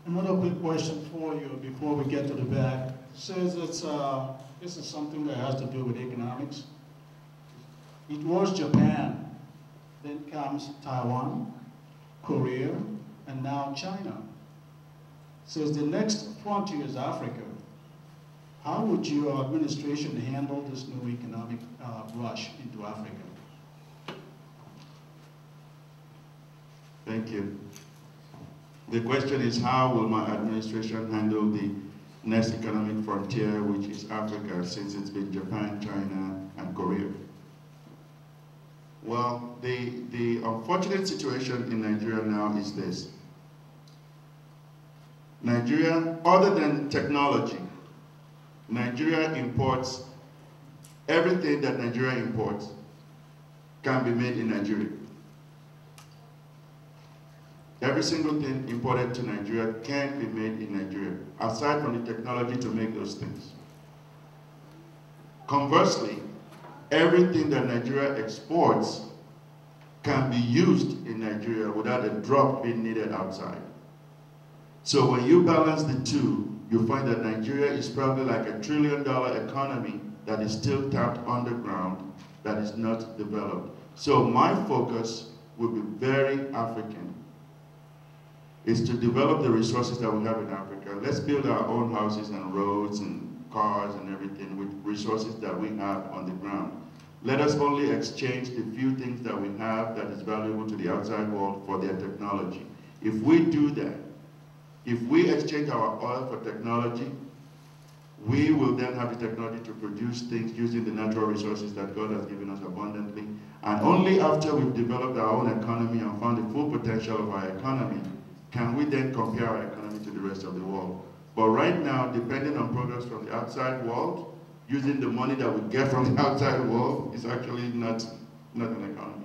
Another quick question for you before we get to the back. It says this is something that has to do with economics. It was Japan, then comes Taiwan, Korea, and now China. It says the next frontier is Africa. How would your administration handle this new economic rush into Africa? Thank you. The question is, how will my administration handle the next economic frontier, which is Africa, since it's been Japan, China, and Korea? Well, the unfortunate situation in Nigeria now is this. Nigeria, other than technology, Nigeria imports everything that Nigeria imports can be made in Nigeria. Every single thing imported to Nigeria can be made in Nigeria, aside from the technology to make those things. Conversely, everything that Nigeria exports can be used in Nigeria without a drop being needed outside. So when you balance the two, you find that Nigeria is probably like $1 trillion economy that is still tapped underground, that is not developed. So my focus will be very African, is to develop the resources that we have in Africa. Let's build our own houses and roads and cars and everything with resources that we have on the ground. Let us only exchange the few things that we have that is valuable to the outside world for their technology. If we do that, if we exchange our oil for technology, we will then have the technology to produce things using the natural resources that God has given us abundantly. And only after we've developed our own economy and found the full potential of our economy can we then compare our economy to the rest of the world. But right now, depending on products from the outside world, using the money that we get from the outside world is actually not an economy.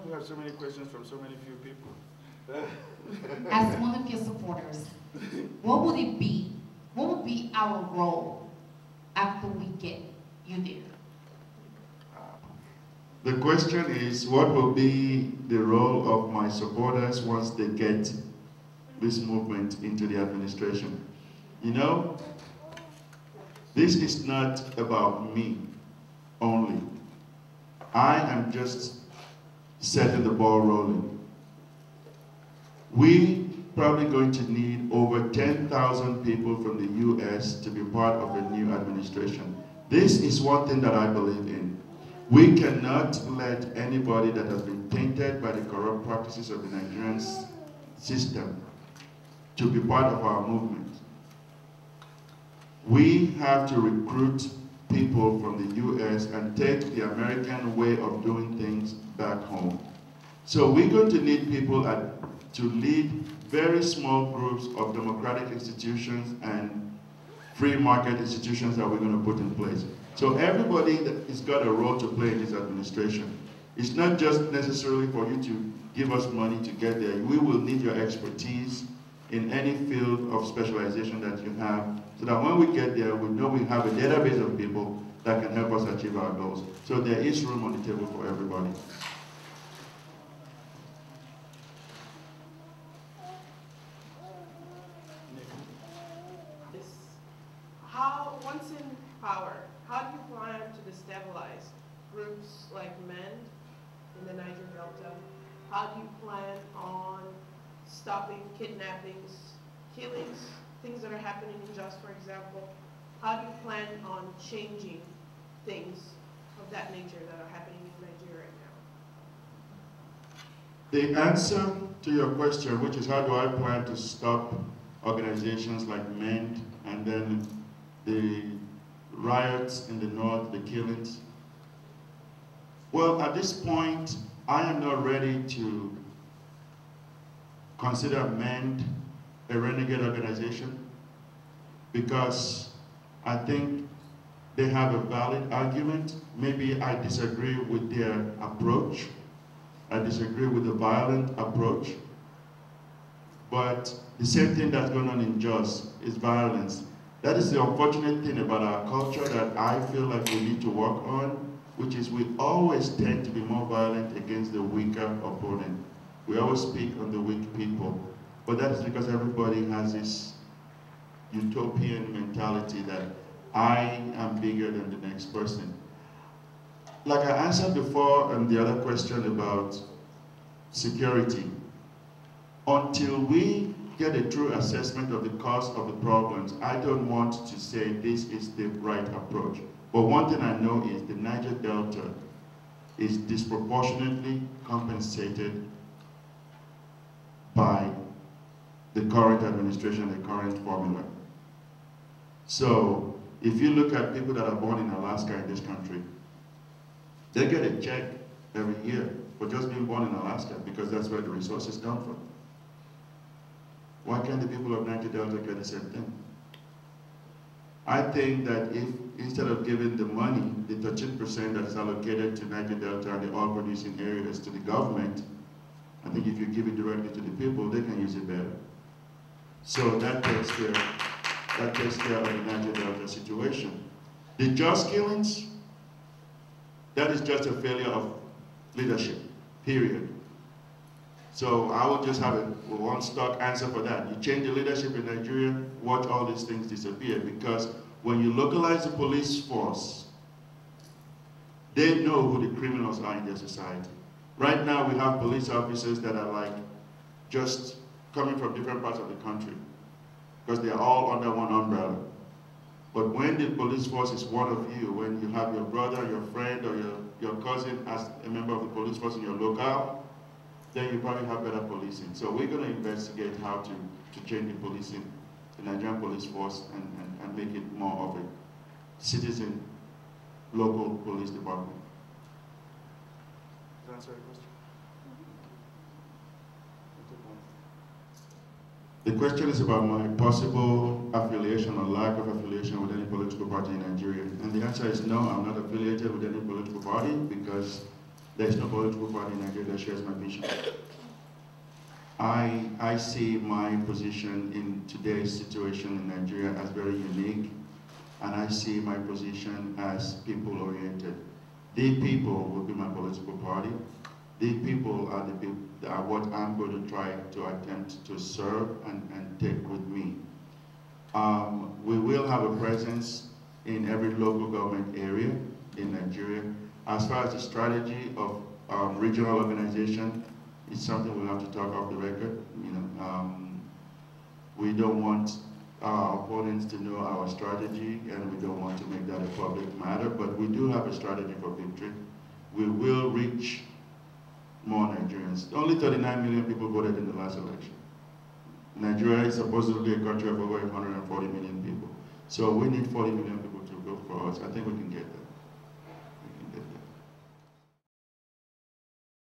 We have so many questions from so many few people. As one of your supporters, what would it be? What would be our role after we get you there? The question is, what will be the role of my supporters once they get this movement into the administration? You know, this is not about me only. I am just setting the ball rolling. We probably going to need over 10,000 people from the US to be part of a new administration. This is one thing that I believe in. We cannot let anybody that has been tainted by the corrupt practices of the Nigerian system to be part of our movement. We have to recruit people from the US and take the American way of doing things back home. So we're going to need people to lead very small groups of democratic institutions and free market institutions that we're going to put in place. So everybody that has got a role to play in this administration. It's not just necessarily for you to give us money to get there. We will need your expertise in any field of specialization that you have, so that when we get there, we know we have a database of people that can help us achieve our goals. So there is room on the table for everybody. Once in power, how do you plan to destabilize groups like MEND in the Niger Delta? How do you plan on stopping kidnappings, killings, things that are happening in Just, for example? How do you plan on changing things of that nature that are happening in Nigeria right now? The answer to your question, which is how do I plan to stop organizations like MEND and then the riots in the north, the killings? Well, at this point, I am not ready to consider MEND a renegade organization because I think they have a valid argument. Maybe I disagree with their approach. I disagree with the violent approach. But the same thing that's going on in Jos is violence. That is the unfortunate thing about our culture that I feel like we need to work on, which is we always tend to be more violent against the weaker opponent. We always speak on the weak people, but that is because everybody has this utopian mentality that I am bigger than the next person. Like I answered before on the other question about security, until we get a true assessment of the cause of the problems, I don't want to say this is the right approach. But one thing I know is the Niger Delta is disproportionately compensated by the current administration, the current formula. So if you look at people that are born in Alaska in this country, they get a check every year for just being born in Alaska because that's where the resources come from. Why can't the people of Niger Delta get the same thing? I think that if, instead of giving the money, the 13% that is allocated to Niger Delta and the oil-producing areas to the government, I think if you give it directly to the people, they can use it better. So that takes care of the Niger Delta situation. The Jos killings, that is just a failure of leadership, period. So I would just have a one-stock answer for that. You change the leadership in Nigeria, watch all these things disappear, because when you localize the police force, they know who the criminals are in their society. Right now we have police officers that are like just coming from different parts of the country because they are all under one umbrella. But when the police force is one of you, when you have your brother, your friend, or your cousin as a member of the police force in your locale, then you probably have better policing. So we're going to investigate how to change the policing, the Nigerian police force, and make it more of a citizen, local police department. Does that answer your question? The question is about my possible affiliation or lack of affiliation with any political party in Nigeria. And the answer is no, I'm not affiliated with any political party because there's no political party in Nigeria that shares my vision. I see my position in today's situation in Nigeria as very unique, and I see my position as people-oriented. The people will be my political party. The people are the people that are what I'm going to try to attempt to serve and take with me. We will have a presence in every local government area in Nigeria. As far as the strategy of regional organization, it's something we'll have to talk off the record. You know, we don't want our opponents to know our strategy, and we don't want to make that a public matter, but we do have a strategy for victory. We will reach more Nigerians. Only 39 million people voted in the last election. Nigeria is supposedly a country of over 140 million people. So we need 40 million people to vote for us. I think we can get that.